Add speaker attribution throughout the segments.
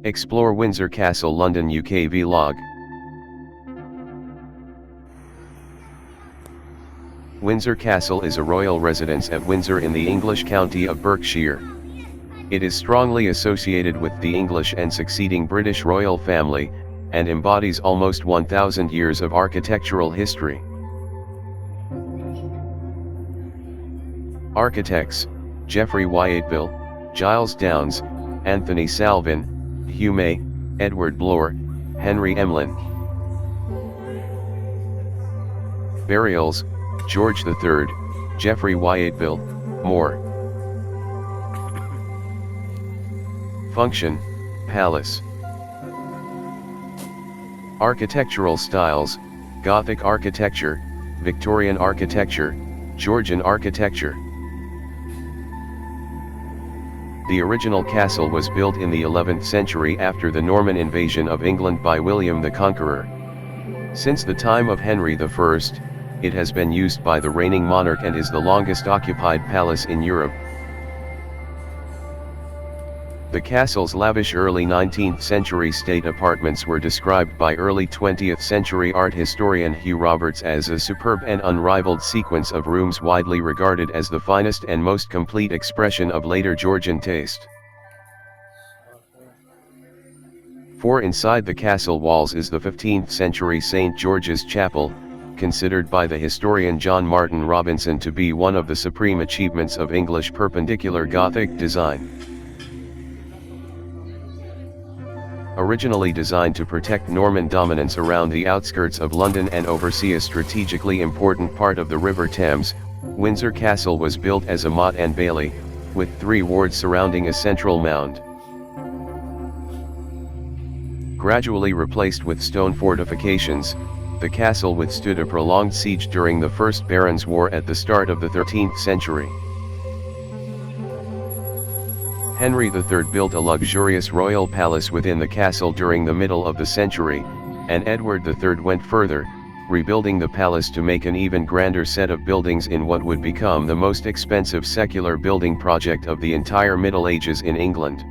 Speaker 1: Explore Windsor Castle, London, UK Vlog. Windsor Castle is a royal residence at Windsor in the English county of Berkshire. It is strongly associated with the English and succeeding British royal family, and embodies almost 1,000 years of architectural history. Architects: Jeffry Wyatville, Giles Downes, Anthony Salvin, Hugh May, Edward Blore, Henry Emlyn. Burials: George III, Jeffry Wyatville, more. Function: palace. Architectural styles: Gothic architecture, Victorian architecture, Georgian architecture. The original castle was built in the 11th century after the Norman invasion of England by William the Conqueror. Since the time of Henry I, it has been used by the reigning monarch and is the longest occupied palace in Europe. The castle's lavish early 19th century state apartments were described by early 20th century art historian Hugh Roberts as a superb and unrivaled sequence of rooms widely regarded as the finest and most complete expression of later Georgian taste. For inside the castle walls is the 15th century St. George's Chapel, considered by the historian John Martin Robinson to be one of the supreme achievements of English Perpendicular Gothic design. Originally designed to protect Norman dominance around the outskirts of London and oversee a strategically important part of the River Thames, Windsor Castle was built as a motte and bailey, with 3 wards surrounding a central mound. Gradually replaced with stone fortifications, the castle withstood a prolonged siege during the First Barons' War at the start of the 13th century. Henry III built a luxurious royal palace within the castle during the middle of the century, and Edward III went further, rebuilding the palace to make an even grander set of buildings in what would become the most expensive secular building project of the entire Middle Ages in England.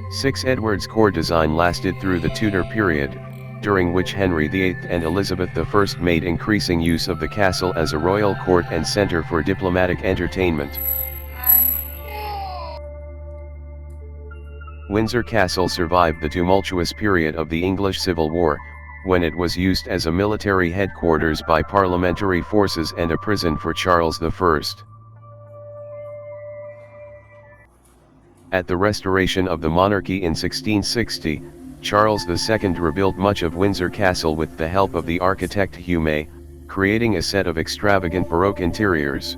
Speaker 1: 6 Edward's core design lasted through the Tudor period, during which Henry VIII and Elizabeth I made increasing use of the castle as a royal court and centre for diplomatic entertainment. Windsor Castle survived the tumultuous period of the English Civil War, when it was used as a military headquarters by parliamentary forces and a prison for Charles I. At the restoration of the monarchy in 1660, Charles II rebuilt much of Windsor Castle with the help of the architect Hugh May, creating a set of extravagant Baroque interiors.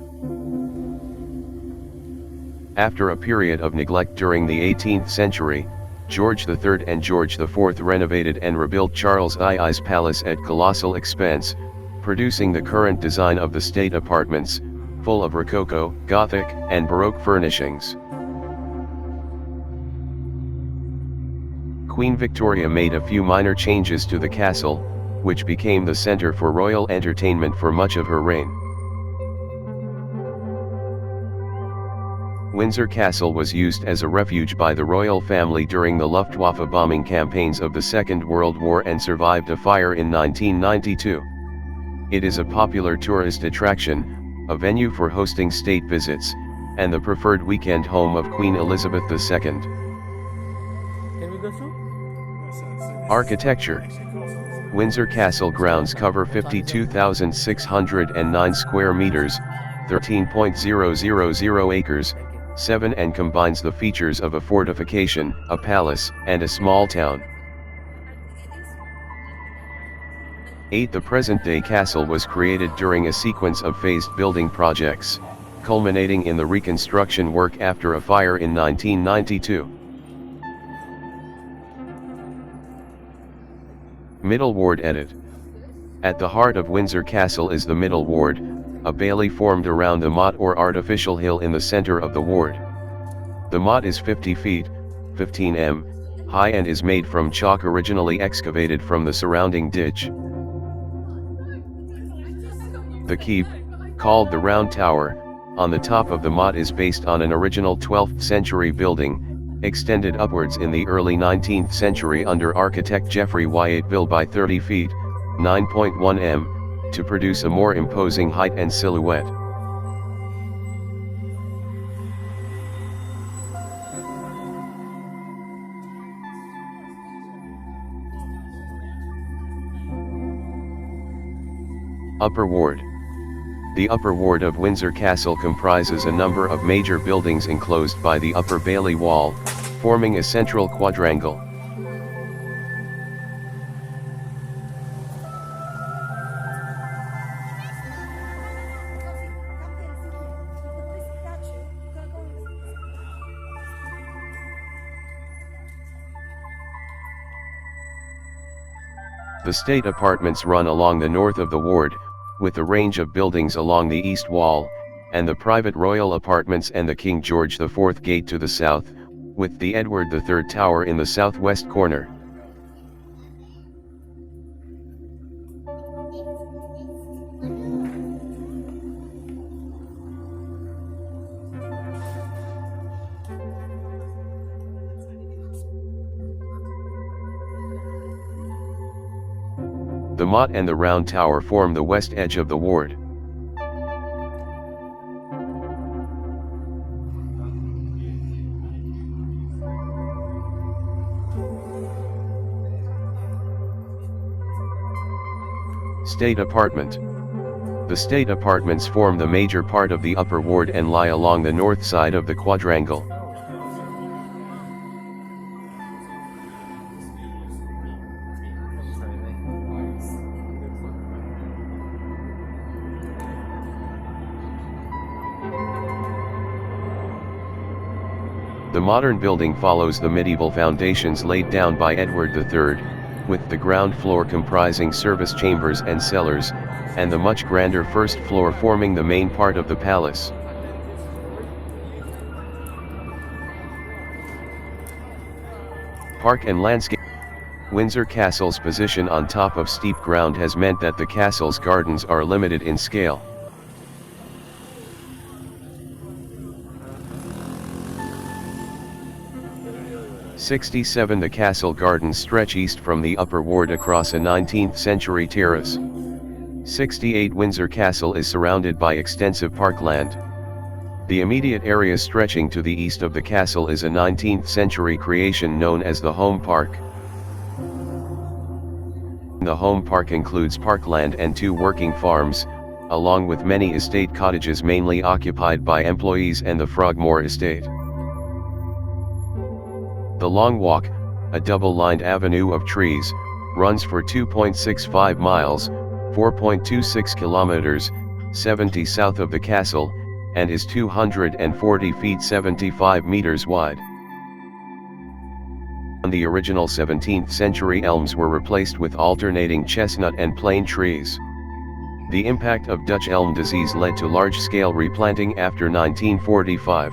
Speaker 1: After a period of neglect during the 18th century, George III and George IV renovated and rebuilt Charles II's palace at colossal expense, producing the current design of the state apartments, full of Rococo, Gothic, and Baroque furnishings. Queen Victoria made a few minor changes to the castle, which became the centre for royal entertainment for much of her reign. Windsor Castle was used as a refuge by the royal family during the Luftwaffe bombing campaigns of the Second World War and survived a fire in 1992. It is a popular tourist attraction, a venue for hosting state visits, and the preferred weekend home of Queen Elizabeth II.
Speaker 2: Can we go through?
Speaker 1: Architecture. Windsor Castle grounds cover 52,609 square meters, 13.000 acres, 7 and combines the features of a fortification, a palace, and a small town. 8. The present-day castle was created during a sequence of phased building projects, culminating in the reconstruction work after a fire in 1992. Middle Ward edit. At the heart of Windsor Castle is the Middle Ward, a bailey formed around the motte or artificial hill in the center of the ward. The motte is 50 feet, 15 m, high and is made from chalk originally excavated from the surrounding ditch. The keep, called the Round Tower, on the top of the motte is based on an original 12th century building, extended upwards in the early 19th century under architect Jeffry Wyatville by 30 feet, 9.1 m, to produce a more imposing height and silhouette. Upper Ward. The Upper Ward of Windsor Castle comprises a number of major buildings enclosed by the Upper Bailey Wall, forming a central quadrangle. The state apartments run along the north of the ward, with the range of buildings along the east wall, and the private royal apartments and the King George IV gate to the south, with the Edward III Tower in the southwest corner. The motte and the round tower form the west edge of the ward. State apartment. The state apartments form the major part of the upper ward and lie along the north side of the quadrangle. The modern building follows the medieval foundations laid down by Edward III, with the ground floor comprising service chambers and cellars, and the much grander first floor forming the main part of the palace. Park and landscape. Windsor Castle's position on top of steep ground has meant that the castle's gardens are limited in scale. The castle gardens stretch east from the upper ward across a 19th century terrace. 68 Windsor Castle is surrounded by extensive parkland. The immediate area stretching to the east of the castle is a 19th century creation known as the Home Park. The Home Park includes parkland and 2 working farms, along with many estate cottages mainly occupied by employees and the Frogmore estate. The Long Walk, a double-lined avenue of trees, runs for 2.65 miles, 4.26 kilometers, 70 south of the castle, and is 240 feet 75 meters wide. The original 17th century elms were replaced with alternating chestnut and plane trees. The impact of Dutch elm disease led to large-scale replanting after 1945.